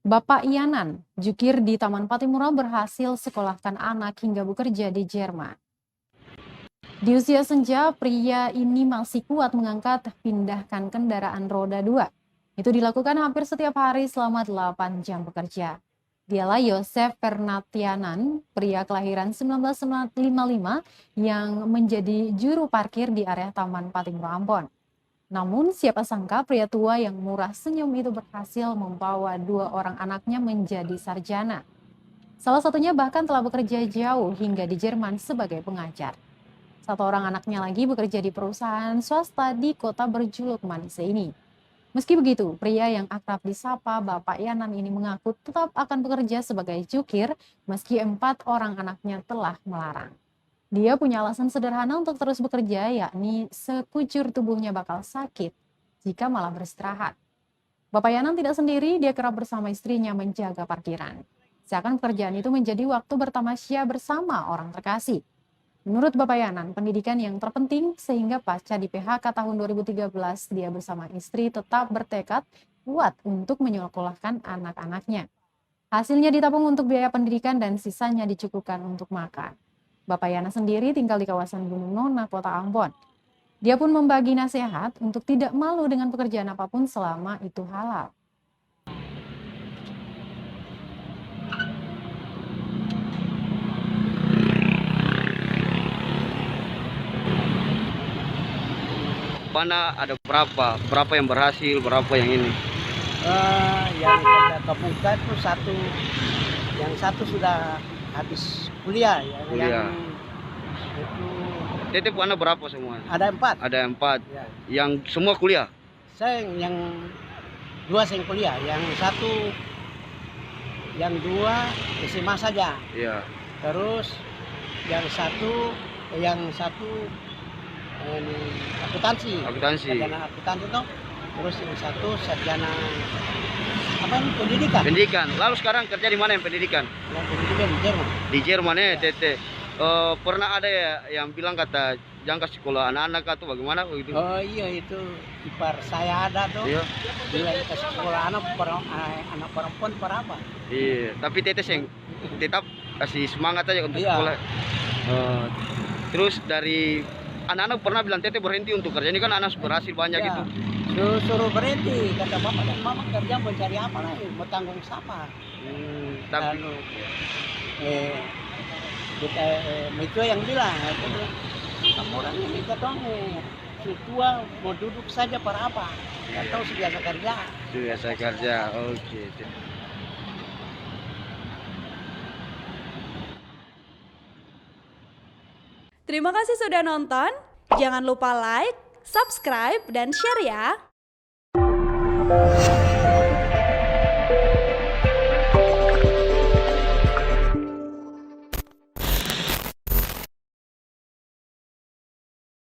Bapak Yanan, jukir di Taman Patimura berhasil sekolahkan anak hingga bekerja di Jerman. Di usia senja, pria ini masih kuat mengangkat pindahkan kendaraan roda 2. Itu dilakukan hampir setiap hari selama 8 jam bekerja. Dialah Yosef Fernatianan, pria kelahiran 1955 yang menjadi juru parkir di area Taman Patimura Ambon. Namun siapa sangka pria tua yang murah senyum itu berhasil membawa 2 orang anaknya menjadi sarjana. Salah satunya bahkan telah bekerja jauh hingga di Jerman sebagai pengajar. 1 orang anaknya lagi bekerja di perusahaan swasta di kota berjuluk Manise ini. Meski begitu, pria yang akrab disapa Bapak Yanan ini mengaku tetap akan bekerja sebagai jukir meski 4 orang anaknya telah melarang. Dia punya alasan sederhana untuk terus bekerja, yakni sekujur tubuhnya bakal sakit jika malah beristirahat. Bapak Yanan tidak sendiri, dia kerap bersama istrinya menjaga parkiran. Seakan pekerjaan itu menjadi waktu bertamasya bersama orang terkasih. Menurut Bapak Yanan, pendidikan yang terpenting sehingga pasca di PHK tahun 2013, dia bersama istri tetap bertekad kuat untuk menyekolahkan anak-anaknya. Hasilnya ditabung untuk biaya pendidikan dan sisanya dicukupkan untuk makan. Bapak Yana sendiri tinggal di kawasan Gunung Nona, Kota Ambon. Dia pun membagi nasihat untuk tidak malu dengan pekerjaan apapun selama itu halal. Mana ada berapa? Berapa yang berhasil, berapa yang ini? Yang kerja kebuka itu satu, yang satu sudah habis kuliah, yang itu Tetep anak berapa semua? ada 4. Ada 4. Ya. Yang semua kuliah? Yang 2 saya kuliah, yang 1, yang 2 SMA saja. Iya. Terus yang satu ini akuntansi. Sarjana akuntansi itu. Terus yang satu sarjana apa ini pendidikan. Lalu sekarang kerja di mana yang pendidikan? Yang pendidikan di Jerman. Di Jerman ya, Ya. Tete. Pernah ada ya yang bilang kata jangan kasih sekolah anak-anak atau bagaimana begitu? Oh iya, itu ipar saya ada tuh. Iya. Bila kasih sekolah anak perempuan berapa? Iya, tapi Tete yang tetap kasih semangat aja untuk Iya. sekolah. Terus dari anak-anak pernah bilang Tete berhenti untuk kerja, ini kan anak berhasil banyak Ya. gitu. Suruh berhenti, kata bapak dan mama kerja mau cari apa lagi, mau tanggung siapa? Tapi Lalu kita itu yang bilang, kamu orang ini katong si tua mau duduk saja para apa? Nggak tahu biasa kerja. sudah saya kerja, oke. Terima kasih sudah nonton. Jangan lupa like, subscribe, dan share ya.